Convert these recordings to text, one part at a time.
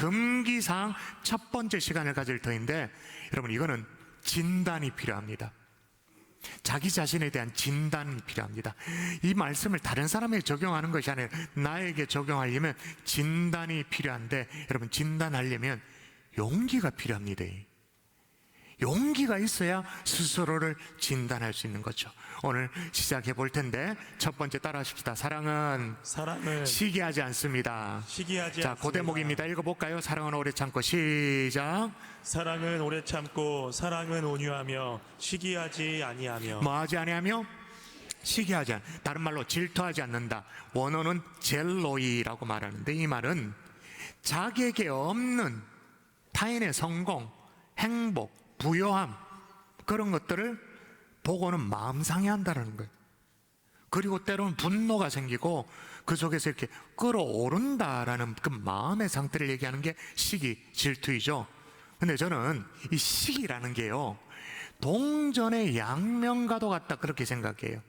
금기사항 첫 번째 시간을 가질 터인데, 여러분 이거는 진단이 필요합니다. 자기 자신에 대한 진단이 필요합니다. 이 말씀을 다른 사람에게 적용하는 것이 아니라 나에게 적용하려면 진단이 필요한데, 여러분 진단하려면 용기가 필요합니다. 용기가 있어야 스스로를 진단할 수 있는 거죠. 오늘 시작해 볼 텐데, 첫 번째 따라하십시다. 사랑은 시기하지 않습니다. 자, 그 대목입니다. 읽어볼까요? 사랑은 오래 참고. 시작. 사랑은 오래 참고 사랑은 온유하며 시기하지 아니하며. 뭐 하지 아니하며? 시기하지 않. 다른 말로 질투하지 않는다. 원어는 젤로이라고 말하는데, 이 말은 자기에게 없는 타인의 성공, 행복, 부요함, 그런 것들을 보고는 마음 상해한다는 거예요. 그리고 때로는 분노가 생기고 그 속에서 이렇게 끓어오른다라는 그 마음의 상태를 얘기하는 게 시기, 질투이죠. 근데 저는 이 시기라는 게요, 동전의 양면과도 같다, 그렇게 생각해요.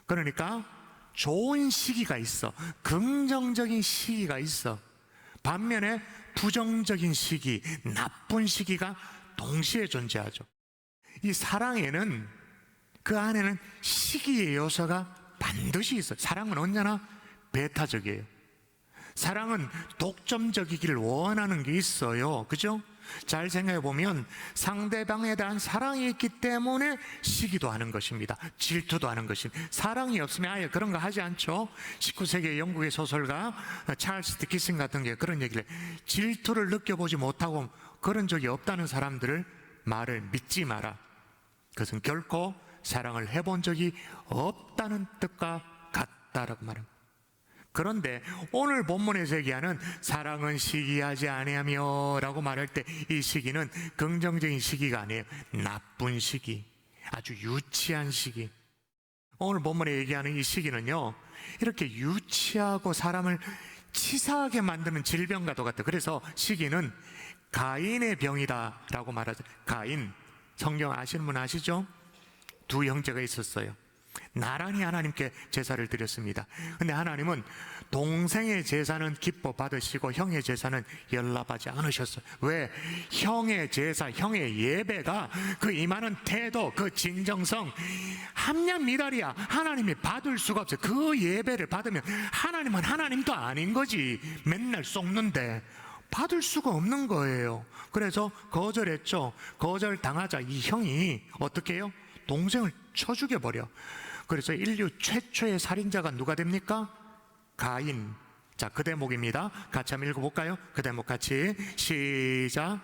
그러니까 좋은 시기가 있어, 긍정적인 시기가 있어. 반면에 부정적인 시기, 나쁜 시기가 동시에 존재하죠. 이 사랑에는, 그 안에는 시기의 요소가 반드시 있어요. 사랑은 언제나 배타적이에요. 사랑은 독점적이기를 원하는 게 있어요. 그죠? 잘 생각해 보면 상대방에 대한 사랑이 있기 때문에 시기도 하는 것입니다. 질투도 하는 것입니다. 사랑이 없으면 아예 그런 거 하지 않죠. 19세기 영국의 소설가 찰스 디킨슨 같은 게 그런 얘기를 해요. 질투를 느껴보지 못하고 그런 적이 없다는 사람들을 말을 믿지 마라. 그것은 결코 사랑을 해본 적이 없다는 뜻과 같다라고 말합니다. 그런데 오늘 본문에서 얘기하는 사랑은 시기하지 아니하며 라고 말할 때, 이 시기는 긍정적인 시기가 아니에요. 나쁜 시기, 아주 유치한 시기. 오늘 본문에 얘기하는 이 시기는요, 이렇게 유치하고 사람을 치사하게 만드는 질병과도 같아요. 그래서 시기는 가인의 병이다 라고 말하죠. 가인, 성경 아시는 분 아시죠? 두 형제가 있었어요. 나란히 하나님께 제사를 드렸습니다. 근데 하나님은 동생의 제사는 기뻐 받으시고 형의 제사는 연락하지 않으셨어요. 왜? 형의 제사, 형의 예배가 그 임하는 태도, 그 진정성, 함량 미달이야. 하나님이 받을 수가 없어요. 그 예배를 받으면 하나님은 하나님도 아닌 거지. 맨날 썩는데 받을 수가 없는 거예요. 그래서 거절했죠. 거절당하자 이 형이 어떻게 해요? 동생을 쳐 죽여버려. 그래서 인류 최초의 살인자가 누가 됩니까? 가인. 자, 그 대목입니다. 같이 한번 읽어볼까요? 그 대목 같이 시작.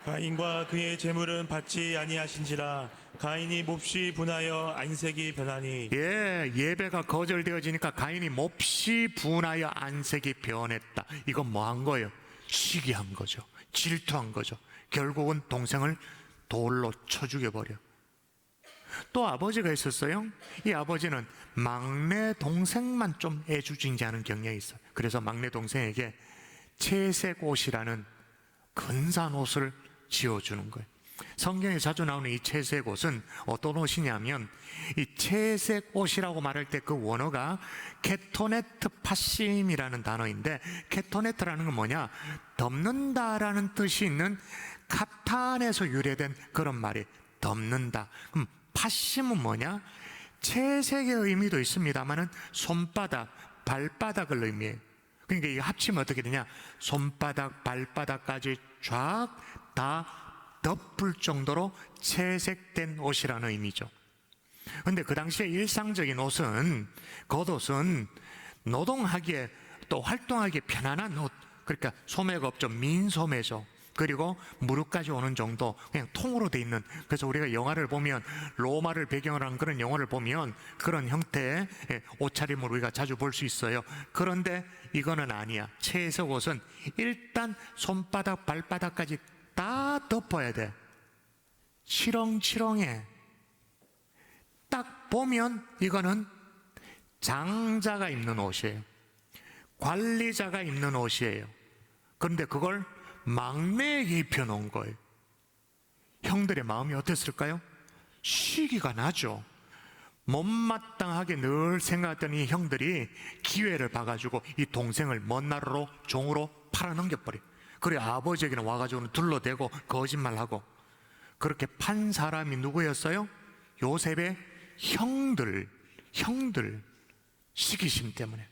가인과 그의 재물은 받지 아니하신지라 가인이 몹시 분하여 안색이 변하니. 예배가 거절되어지니까 가인이 몹시 분하여 안색이 변했다. 이건 뭐 한 거예요? 시기한 거죠. 질투한 거죠. 결국은 동생을 돌로 쳐 죽여버려. 또 아버지가 있었어요. 이 아버지는 막내 동생만 좀 애주진지하는 경향이 있어요. 그래서 막내 동생에게 채색 옷이라는 근사한 옷을 지어주는 거예요. 성경에 자주 나오는 이 채색 옷은 어떤 옷이냐면, 이 채색 옷이라고 말할 때 그 원어가 케토네트 파심이라는 단어인데, 케토네트라는 건 뭐냐? 덮는다라는 뜻이 있는 카탄에서 유래된 그런 말이 덮는다. 그럼 파심은 뭐냐? 채색의 의미도 있습니다만은 손바닥, 발바닥을 의미해요. 그러니까 이게 합치면 어떻게 되냐? 손바닥, 발바닥까지 쫙 다 덮을 정도로 채색된 옷이라는 의미죠. 그런데 그 당시에 일상적인 옷은, 겉옷은 노동하기에 또 활동하기에 편안한 옷, 그러니까 소매가 없죠. 민소매죠. 그리고 무릎까지 오는 정도, 그냥 통으로 돼 있는. 그래서 우리가 영화를 보면, 로마를 배경으로 한 그런 영화를 보면 그런 형태의 옷차림을 우리가 자주 볼 수 있어요. 그런데 이거는 아니야. 채색 옷은 일단 손바닥, 발바닥까지 다 덮어야 돼. 치렁치렁해. 딱 보면 이거는 장자가 입는 옷이에요. 관리자가 입는 옷이에요. 그런데 그걸 막내에게 입혀놓은 거예요. 형들의 마음이 어땠을까요? 시기가 나죠. 못마땅하게 늘 생각했던 이 형들이 기회를 봐가지고 이 동생을 먼 나라로 종으로 팔아넘겨버려요. 그래 아버지에게는 와가지고는 둘러대고 거짓말하고. 그렇게 판 사람이 누구였어요? 요셉의 형들 시기심 때문에.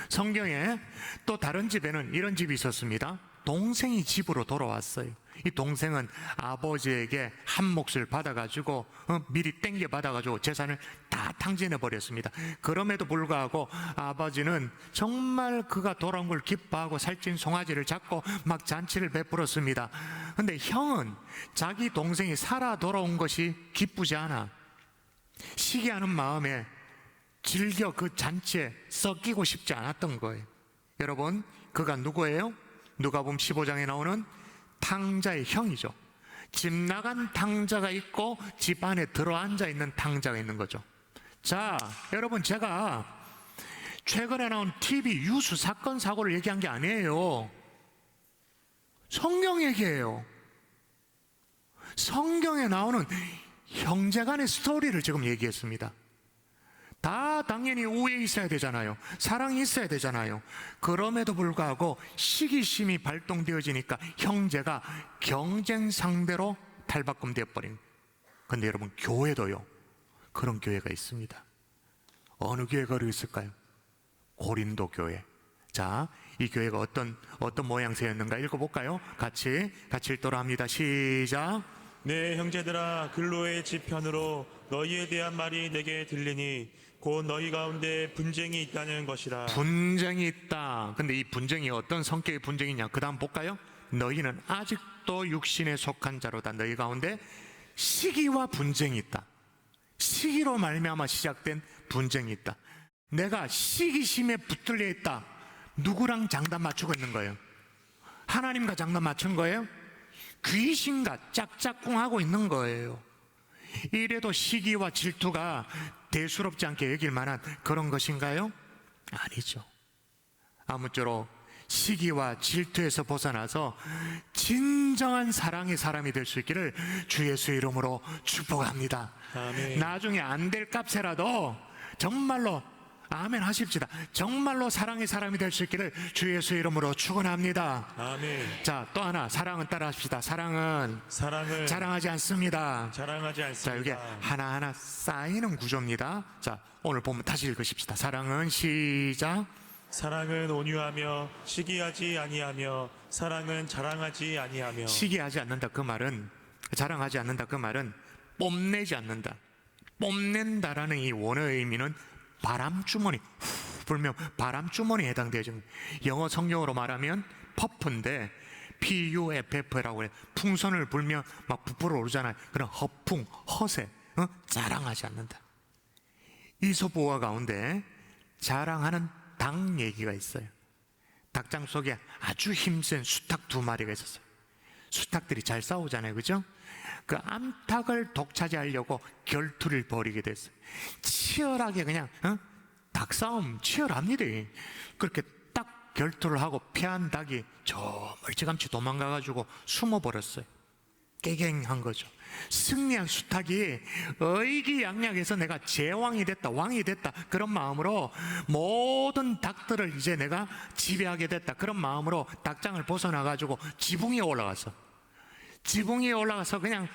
성경에 또 다른 집에는 이런 집이 있었습니다. 동생이 집으로 돌아왔어요. 이 동생은 아버지에게 한 몫을 받아가지고 미리 땡겨 받아가지고 재산을 다 탕진해 버렸습니다. 그럼에도 불구하고 아버지는 정말 그가 돌아온 걸 기뻐하고 살찐 송아지를 잡고 막 잔치를 베풀었습니다. 근데 형은 자기 동생이 살아 돌아온 것이 기쁘지 않아 시기하는 마음에 즐겨 그 잔치에 섞이고 싶지 않았던 거예요. 여러분, 그가 누구예요? 누가복음 15장에 나오는 탕자의 형이죠. 집 나간 탕자가 있고 집 안에 들어앉아 있는 탕자가 있는 거죠. 자, 여러분, 제가 최근에 나온 TV 유수 사건 사고를 얘기한 게 아니에요. 성경 얘기예요. 성경에 나오는 형제간의 스토리를 지금 얘기했습니다. 다 당연히 우애 있어야 되잖아요. 사랑이 있어야 되잖아요. 그럼에도 불구하고 시기심이 발동되어지니까 형제가 경쟁 상대로 탈바꿈 되어버린. 근데 여러분, 교회도요 그런 교회가 있습니다. 어느 교회가 있을까요? 고린도 교회. 자, 이 교회가 어떤 모양새였는가 읽어볼까요? 같이 읽도록 합니다. 시작. 네, 형제들아, 글로의 지편으로 너희에 대한 말이 내게 들리니 곧 너희 가운데 분쟁이 있다는 것이라. 분쟁이 있다. 근데 이 분쟁이 어떤 성격의 분쟁이냐? 그 다음 볼까요? 너희는 아직도 육신에 속한 자로다. 너희 가운데 시기와 분쟁이 있다. 시기로 말미암아 시작된 분쟁이 있다. 내가 시기심에 붙들려 있다. 누구랑 장단 맞추고 있는 거예요? 하나님과 장단 맞춘 거예요? 귀신과 짝짝꿍하고 있는 거예요. 이래도 시기와 질투가 대수롭지 않게 여길 만한 그런 것인가요? 아니죠. 아무쪼록 시기와 질투에서 벗어나서 진정한 사랑의 사람이 될 수 있기를 주 예수의 이름으로 축복합니다. 아멘. 나중에 안 될 값에라도 정말로 아멘 하십시다. 정말로 사랑의 사람이 될 수 있기를 주 예수의 이름으로 축원합니다. 아멘. 자, 또 하나, 사랑은 따라합시다. 사랑은 자랑하지 않습니다. 자랑하지 자, 않습니다. 이게 하나하나 쌓이는 구조입니다. 자, 오늘 보면 다시 읽으십시다. 사랑은 시작. 사랑은 온유하며 시기하지 아니하며 사랑은 자랑하지 아니하며. 시기하지 않는다 그 말은, 자랑하지 않는다 그 말은 뽐내지 않는다. 뽐낸다라는 이 원어의 의미는 바람주머니, 후 불면 바람주머니에 해당되죠. 영어 성경으로 말하면 퍼프인데 PUFF라고 해요. 풍선을 불면 막 부풀어 오르잖아요. 그런 허풍, 허세, 자랑하지 않는다. 이솝우화 가운데 자랑하는 닭 얘기가 있어요. 닭장 속에 아주 힘센 수탉 2마리가 있었어요. 수탉들이 잘 싸우잖아요, 그죠? 그 암탉을 독차지하려고 결투를 벌이게 됐어요. 치열하게 그냥 닭싸움 치열합니다. 그렇게 딱 결투를 하고 패한 닭이 저 멀찌감치 도망가가지고 숨어버렸어요. 깨갱한 거죠. 승리한 수탉이 의기양양해서 내가 제왕이 됐다, 왕이 됐다, 그런 마음으로 모든 닭들을 이제 내가 지배하게 됐다, 그런 마음으로 닭장을 벗어나가지고 지붕에 올라가서 그냥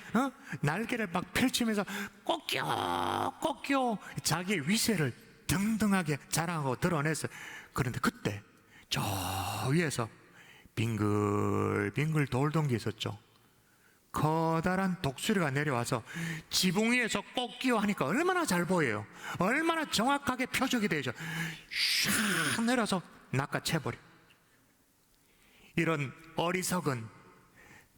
날개를 막 펼치면서 꺾여 자기의 위세를 등등하게 자랑하고 드러냈어요. 그런데 그때 저 위에서 빙글빙글 돌던 게 있었죠. 커다란 독수리가 내려와서 지붕 위에서 꺾여 하니까 얼마나 잘 보여요. 얼마나 정확하게 표적이 되죠. 샥 내려서 낚아채버려. 이런 어리석은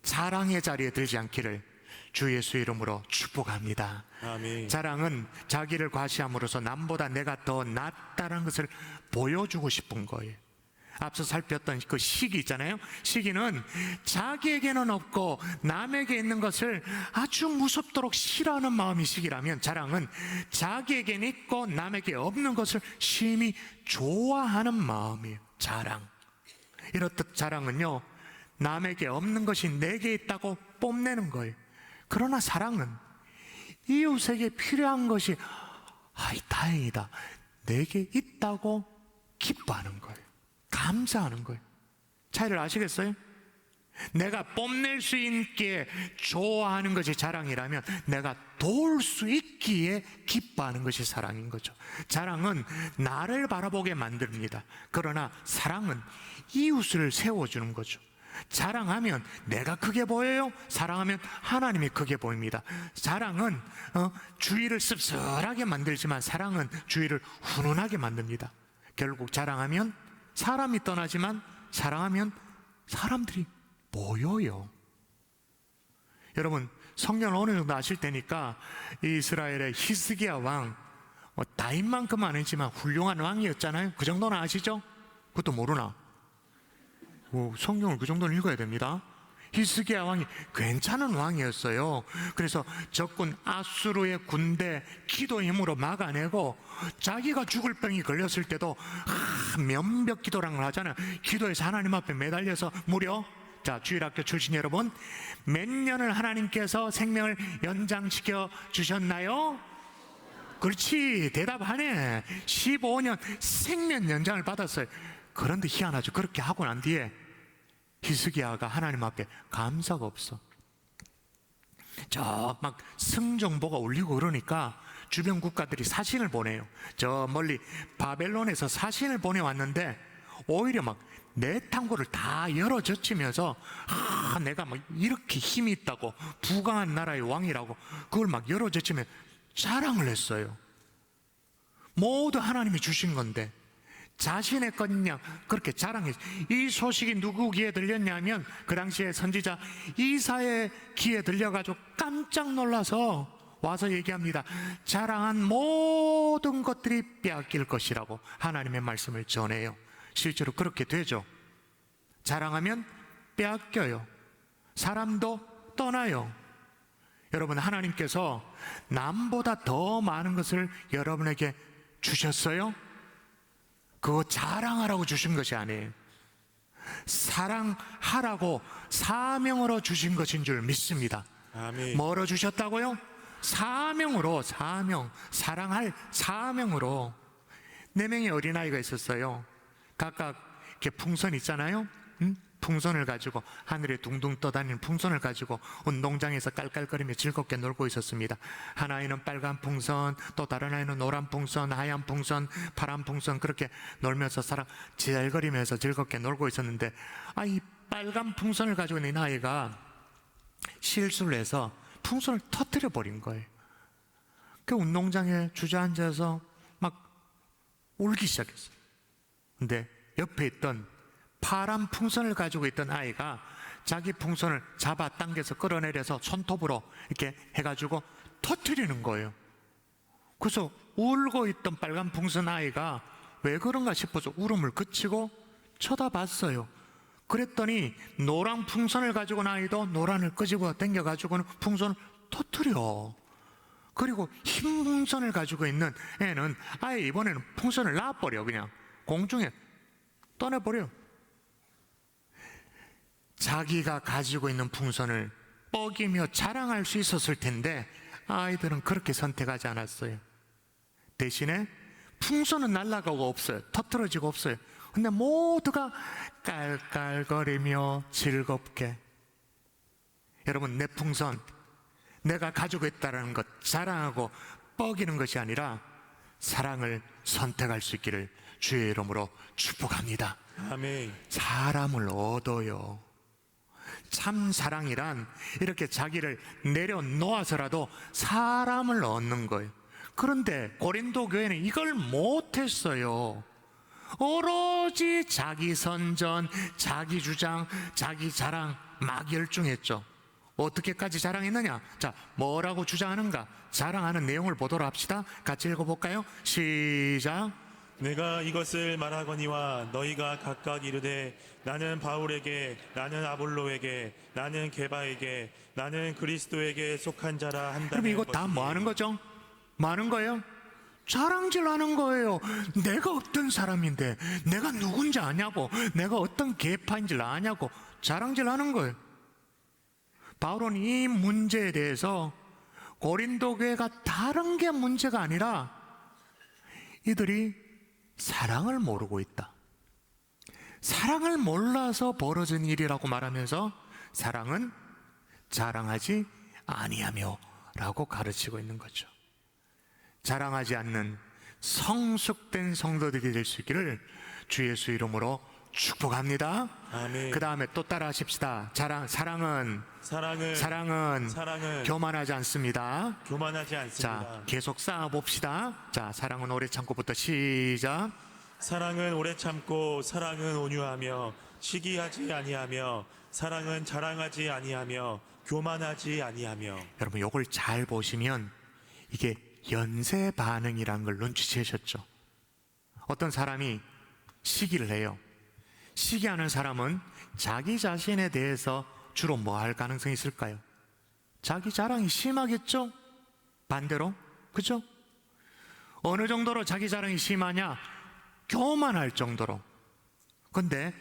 자랑의 자리에 들지 않기를 주 예수 이름으로 축복합니다. 아멘. 자랑은 자기를 과시함으로써 남보다 내가 더 낫다는 것을 보여주고 싶은 거예요. 앞서 살폈던 그 시기 있잖아요. 시기는 자기에게는 없고 남에게 있는 것을 아주 무섭도록 싫어하는 마음이 시기라면, 자랑은 자기에게는 있고 남에게 없는 것을 심히 좋아하는 마음이에요. 자랑. 이렇듯 자랑은요, 남에게 없는 것이 내게 있다고 뽐내는 거예요. 그러나 사랑은 이웃에게 필요한 것이 다행이다, 내게 있다고 기뻐하는 거예요. 감사하는 거예요. 차이를 아시겠어요? 내가 뽐낼 수 있기에 좋아하는 것이 자랑이라면 내가 도울 수 있기에 기뻐하는 것이 사랑인 거죠. 자랑은 나를 바라보게 만듭니다. 그러나 사랑은 이웃을 세워주는 거죠. 자랑하면 내가 크게 보여요. 사랑하면 하나님이 크게 보입니다. 자랑은 주위를 씁쓸하게 만들지만 사랑은 주위를 훈훈하게 만듭니다. 결국 자랑하면 사람이 떠나지만 사랑하면 사람들이 모여요. 여러분, 성경을 어느 정도 아실 테니까 이스라엘의 히스기야 왕, 다윗만큼은 아니지만 훌륭한 왕이었잖아요. 그 정도는 아시죠? 그것도 모르나? 성경을 그 정도는 읽어야 됩니다. 히스기야 왕이 괜찮은 왕이었어요. 그래서 적군 아수르의 군대 기도의 힘으로 막아내고, 자기가 죽을 병이 걸렸을 때도 면벽 기도라는 걸 하잖아요. 기도에서 하나님 앞에 매달려서 무려, 자, 주일학교 출신 여러분, 몇 년을 하나님께서 생명을 연장시켜 주셨나요? 그렇지, 대답하네. 15년 생명 연장을 받았어요. 그런데 희한하죠. 그렇게 하고 난 뒤에 히스기야가 하나님 앞에 감사가 없어. 저 막 승정보가 울리고 그러니까 주변 국가들이 사신을 보내요. 저 멀리 바벨론에서 사신을 보내왔는데 오히려 막 내 탕고를 다 열어젖히면서 내가 뭐 이렇게 힘이 있다고, 부강한 나라의 왕이라고 그걸 막 열어젖히면 자랑을 했어요. 모두 하나님이 주신 건데 자신의 것이냐 그렇게 자랑했어요. 이 소식이 누구 귀에 들렸냐면 그 당시에 선지자 이사의 귀에 들려가지고 깜짝 놀라서 와서 얘기합니다. 자랑한 모든 것들이 빼앗길 것이라고 하나님의 말씀을 전해요. 실제로 그렇게 되죠. 자랑하면 빼앗겨요. 사람도 떠나요. 여러분, 하나님께서 남보다 더 많은 것을 여러분에게 주셨어요? 그거 자랑하라고 주신 것이 아니에요. 사랑하라고 사명으로 주신 것인 줄 믿습니다. 아멘. 뭐로 주셨다고요? 사명으로. 사랑할 사명으로. 4명의 어린아이가 있었어요. 각각 이렇게 풍선 있잖아요. 풍선을 가지고, 하늘에 둥둥 떠다니는 풍선을 가지고 운동장에서 깔깔거리며 즐겁게 놀고 있었습니다. 한 아이는 빨간 풍선, 또 다른 아이는 노란 풍선, 하얀 풍선, 파란 풍선, 그렇게 놀면서 지잘거리면서 즐겁게 놀고 있었는데, 이 빨간 풍선을 가지고 있는 아이가 실수를 해서 풍선을 터뜨려 버린 거예요. 그 운동장에 주저앉아서 막 울기 시작했어요. 근데 옆에 있던 파란 풍선을 가지고 있던 아이가 자기 풍선을 잡아 당겨서 끌어내려서 손톱으로 이렇게 해가지고 터뜨리는 거예요. 그래서 울고 있던 빨간 풍선 아이가 왜 그런가 싶어서 울음을 그치고 쳐다봤어요. 그랬더니 노란 풍선을 가지고 온 아이도 노란을 끄집어 당겨가지고는 풍선을 터뜨려. 그리고 흰 풍선을 가지고 있는 애는 아예 이번에는 풍선을 놔버려. 그냥 공중에 떠내버려. 자기가 가지고 있는 풍선을 뻐기며 자랑할 수 있었을 텐데 아이들은 그렇게 선택하지 않았어요. 대신에 풍선은 날아가고 없어요. 터뜨려지고 없어요. 근데 모두가 깔깔거리며 즐겁게. 여러분, 내 풍선, 내가 가지고 있다는 것 자랑하고 뻐기는 것이 아니라 사랑을 선택할 수 있기를 주의 이름으로 축복합니다. 아멘. 사람을 얻어요. 참 사랑이란 이렇게 자기를 내려놓아서라도 사람을 얻는 거예요. 그런데 고린도 교회는 이걸 못했어요. 오로지 자기 선전, 자기 주장, 자기 자랑 막 열중했죠. 어떻게까지 자랑했느냐? 자, 뭐라고 주장하는가? 자랑하는 내용을 보도록 합시다. 같이 읽어볼까요? 시작. 내가 이것을 말하거니와 너희가 각각 이르되 나는 바울에게, 나는 아볼로에게, 나는 게바에게, 나는 그리스도에게 속한 자라 한다는 그럼 이거 다 뭐 하는 거죠? 뭐 하는 거예요? 자랑질 하는 거예요. 내가 어떤 사람인데, 내가 누군지 아냐고, 내가 어떤 계파인지 아냐고 자랑질 하는 거예요. 바울은 이 문제에 대해서 고린도 교회가 다른 게 문제가 아니라 이들이 사랑을 모르고 있다. 사랑을 몰라서 벌어진 일이라고 말하면서 사랑은 자랑하지 아니하며 라고 가르치고 있는 거죠. 자랑하지 않는 성숙된 성도들이 될 수 있기를 주 예수 이름으로 축복합니다. 아멘. 그 다음에 또 따라 하십시다. 사랑은 교만하지 않습니다. 교만하지 않습니다. 자, 계속 쌓아봅시다. 자, 사랑은 오래 참고부터 시작. 사랑은 오래 참고 사랑은 온유하며 시기하지 아니하며 사랑은 자랑하지 아니하며 교만하지 아니하며. 여러분, 요걸 잘 보시면 이게 연쇄 반응이라는 걸 눈치채셨죠? 어떤 사람이 시기를 해요. 시기하는 사람은 자기 자신에 대해서 주로 뭐 할 가능성이 있을까요? 자기 자랑이 심하겠죠? 반대로, 그죠? 어느 정도로 자기 자랑이 심하냐? 교만할 정도로. 근데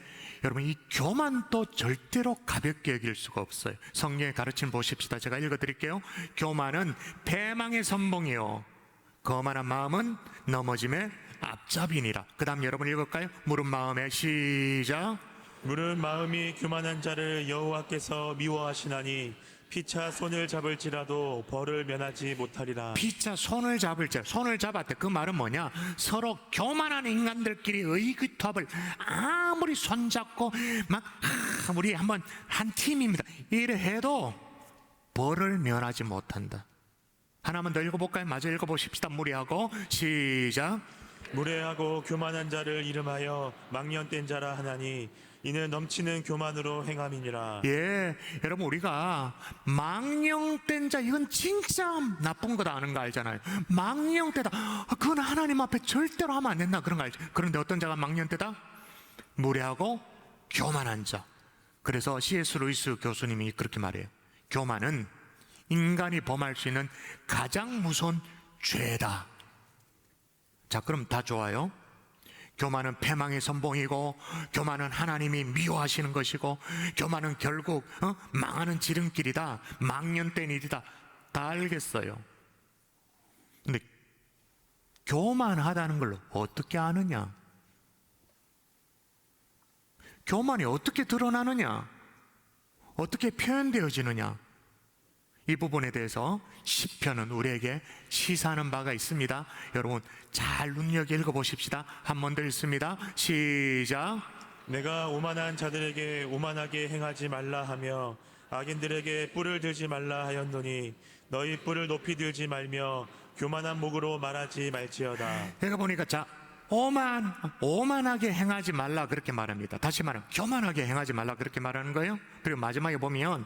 여러분, 이 교만도 절대로 가볍게 여길 수가 없어요. 성경의 가르침 보십시다. 제가 읽어드릴게요. 교만은 패망의 선봉이요, 거만한 마음은 넘어짐의 앞잡이니라. 그 다음 여러분 읽을까요? 무릇 마음에 시작. 무릇 마음이 교만한 자를 여호와께서 미워하시나니 피차 손을 잡을지라도 벌을 면하지 못하리라. 피차 손을 잡았대. 그 말은 뭐냐? 서로 교만한 인간들끼리 의기투합을 아무리 손잡고 막 우리 한번 한 팀입니다 이래 해도 벌을 면하지 못한다. 하나만 더 읽어볼까요? 마저 읽어보십시다. 무리하고 시작. 무례하고 교만한 자를 이름하여 망령된 자라 하나니 이는 넘치는 교만으로 행함이니라. 예, 여러분, 우리가 망령된 자, 이건 진짜 나쁜 거다 아는 거 알잖아요. 망령되다, 그건 하나님 앞에 절대로 하면 안 된다 그런 거 알죠. 그런데 어떤 자가 망령되다? 무례하고 교만한 자. 그래서 C.S. 루이스 교수님이 그렇게 말해요. 교만은 인간이 범할 수 있는 가장 무서운 죄다. 자, 그럼 다 좋아요. 교만은 패망의 선봉이고, 교만은 하나님이 미워하시는 것이고, 교만은 결국 망하는 지름길이다, 망년된 일이다, 다 알겠어요. 근데 교만하다는 걸 어떻게 아느냐? 교만이 어떻게 드러나느냐? 어떻게 표현되어지느냐? 이 부분에 대해서 시편은 우리에게 시사하는 바가 있습니다. 여러분, 잘 눈여겨 읽어보십시다. 한 번 더 읽습니다. 시작. 내가 오만한 자들에게 오만하게 행하지 말라 하며 악인들에게 뿔을 들지 말라 하였노니 너희 뿔을 높이 들지 말며 교만한 목으로 말하지 말지어다. 내가 보니까 오만하게 행하지 말라 그렇게 말합니다. 다시 말하면 교만하게 행하지 말라 그렇게 말하는 거예요. 그리고 마지막에 보면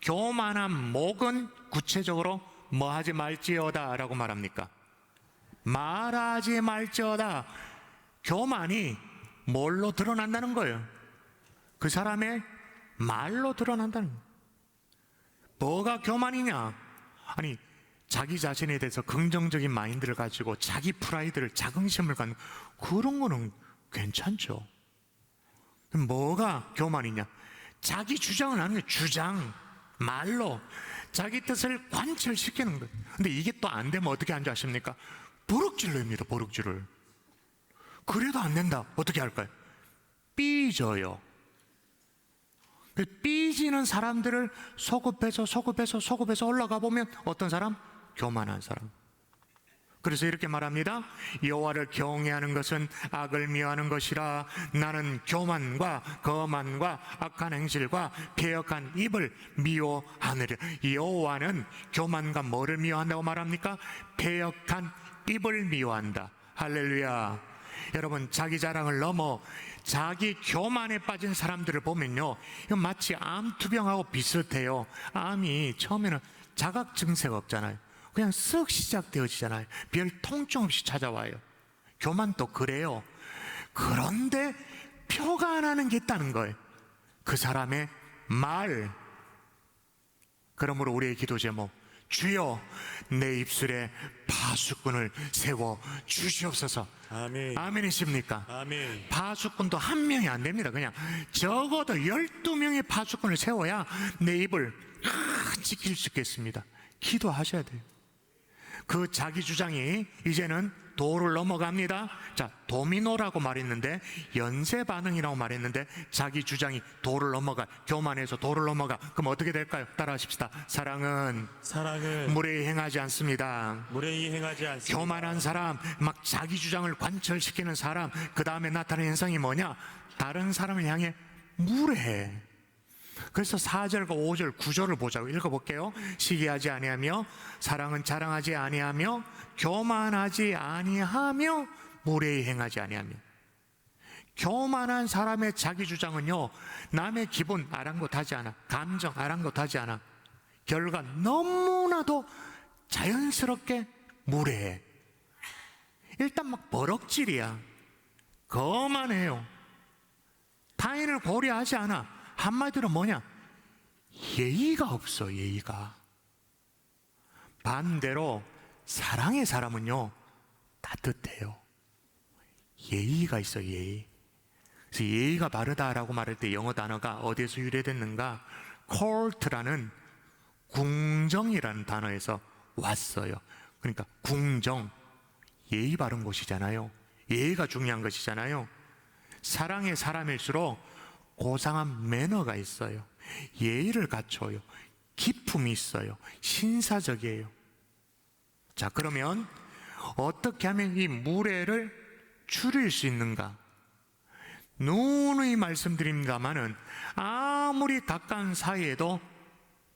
교만한 목은 구체적으로 뭐 하지 말지어다 라고 말합니까? 말하지 말지어다. 교만이 뭘로 드러난다는 거예요? 그 사람의 말로 드러난다는 거예요. 뭐가 교만이냐? 아니, 자기 자신에 대해서 긍정적인 마인드를 가지고 자기 프라이드를, 자긍심을 갖는 그런 거는 괜찮죠. 뭐가 교만이냐? 자기 주장을 하는 게 주장, 말로 자기 뜻을 관철시키는 거예요. 근데 이게 또 안 되면 어떻게 하는 줄 아십니까? 버럭질러입니다. 버럭질을. 그래도 안 된다. 어떻게 할까요? 삐져요. 삐지는 사람들을 소급해서 올라가 보면 어떤 사람? 교만한 사람. 그래서 이렇게 말합니다. 여호와를 경외하는 것은 악을 미워하는 것이라. 나는 교만과 거만과 악한 행실과 패역한 입을 미워하느라. 여호와는 교만과 뭐를 미워한다고 말합니까? 패역한 입을 미워한다. 할렐루야. 여러분, 자기 자랑을 넘어 자기 교만에 빠진 사람들을 보면요, 이건 마치 암투병하고 비슷해요. 암이 처음에는 자각 증세가 없잖아요. 그냥 쓱 시작되어지잖아요. 별 통증 없이 찾아와요. 교만도 그래요. 그런데 표가 안 하는 게 있다는 거예요. 그 사람의 말. 그러므로 우리의 기도 제목, 주여 내 입술에 파수꾼을 세워 주시옵소서. 아멘. 아멘이십니까? 아멘. 파수꾼도 한 명이 안 됩니다. 그냥 적어도 12명의 파수꾼을 세워야 내 입을 지킬 수 있겠습니다. 기도하셔야 돼요. 그 자기 주장이 이제는 도를 넘어갑니다. 자, 도미노라고 말했는데 연쇄 반응이라고 말했는데 자기 주장이 도를 넘어가, 교만해서 도를 넘어가. 그럼 어떻게 될까요? 따라하십시다. 사랑은 무례히 행하지 않습니다. 무례히 행하지 않습니다. 교만한 사람, 막 자기 주장을 관철시키는 사람, 그 다음에 나타나는 현상이 뭐냐? 다른 사람을 향해 무례해. 그래서 4절과 5절, 9절을 보자고 읽어볼게요. 시기하지 아니하며 사랑은 자랑하지 아니하며 교만하지 아니하며 무례히 행하지 아니하며. 교만한 사람의 자기 주장은요, 남의 기분 아랑곳하지 않아, 감정 아랑곳하지 않아. 결과 너무나도 자연스럽게 무례해. 일단 막 버럭질이야. 거만해요. 타인을 고려하지 않아. 한마디로 뭐냐? 예의가 없어, 예의가. 반대로 사랑의 사람은요, 따뜻해요. 예의가 있어, 예의. 그래서 예의가 바르다라고 말할 때 영어 단어가 어디에서 유래됐는가? 콜트라는 궁정이라는 단어에서 왔어요. 그러니까 궁정, 예의 바른 곳이잖아요. 예의가 중요한 것이잖아요. 사랑의 사람일수록 고상한 매너가 있어요. 예의를 갖춰요. 기품이 있어요. 신사적이에요. 자, 그러면 어떻게 하면 이 무례를 줄일 수 있는가? 누누이 말씀드립니다마는 아무리 가까운 사이에도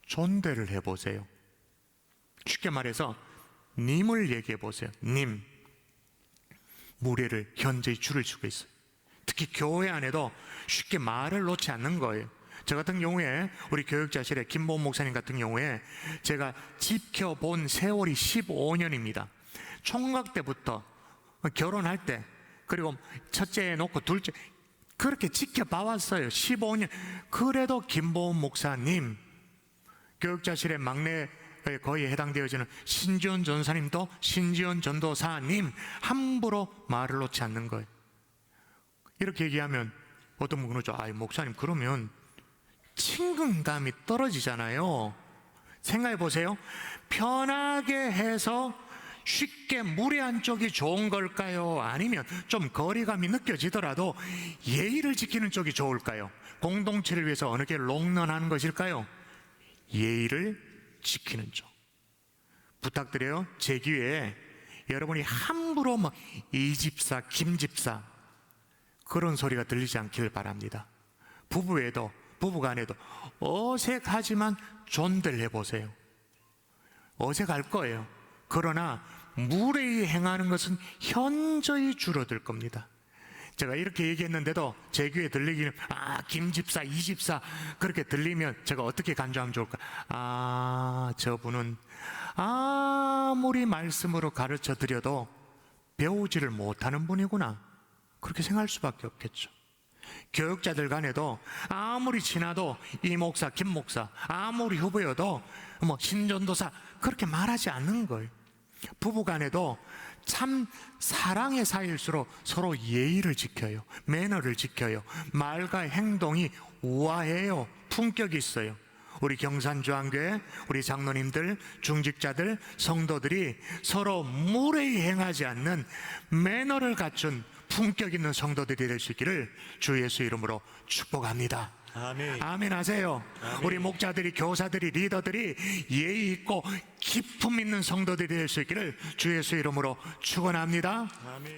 존대를 해보세요. 쉽게 말해서 님을 얘기해 보세요. 님. 무례를 현저히 줄일 수가 있어요. 특히 교회 안에도 쉽게 말을 놓지 않는 거예요. 저 같은 경우에 우리 교육자실의 김보은 목사님 같은 경우에 제가 지켜본 세월이 15년입니다. 총각 때부터 결혼할 때, 그리고 첫째 놓고 둘째, 그렇게 지켜봐왔어요. 15년. 그래도 김보은 목사님, 교육자실의 막내에 거의 해당되어지는 신지원 전사님도 신지원 전도사님 함부로 말을 놓지 않는 거예요. 이렇게 얘기하면 어떤 분은 그러죠. 아이, 목사님, 그러면 친근감이 떨어지잖아요. 생각해 보세요. 편하게 해서 쉽게 무례한 쪽이 좋은 걸까요? 아니면 좀 거리감이 느껴지더라도 예의를 지키는 쪽이 좋을까요? 공동체를 위해서 어느 게 롱런하는 것일까요? 예의를 지키는 쪽. 부탁드려요. 제 기회에 여러분이 함부로 뭐 이 집사, 김 집사 그런 소리가 들리지 않기를 바랍니다. 부부에도, 부부간에도 어색하지만 존대를 해보세요. 어색할 거예요. 그러나 무례히 행하는 것은 현저히 줄어들 겁니다. 제가 이렇게 얘기했는데도 제 귀에 들리기는 김 집사, 이 집사 그렇게 들리면 제가 어떻게 간주하면 좋을까? 저분은 아무리 말씀으로 가르쳐 드려도 배우지를 못하는 분이구나, 그렇게 생각할 수밖에 없겠죠. 교육자들 간에도 아무리 친하도 이 목사, 김 목사, 아무리 후배여도 뭐 신전도사 그렇게 말하지 않는 거예요. 부부 간에도 참 사랑의 사이일수록 서로 예의를 지켜요. 매너를 지켜요. 말과 행동이 우아해요. 품격이 있어요. 우리 경산주한교회, 우리 장로님들, 중직자들, 성도들이 서로 무례히 행하지 않는 매너를 갖춘 품격 있는 성도들이 될 수 있기를 주 예수 이름으로 축복합니다. 아멘. 아멘 하세요. 아멘. 우리 목자들이, 교사들이, 리더들이 예의 있고 기품 있는 성도들이 될 수 있기를 주 예수 이름으로 축원합니다. 아멘.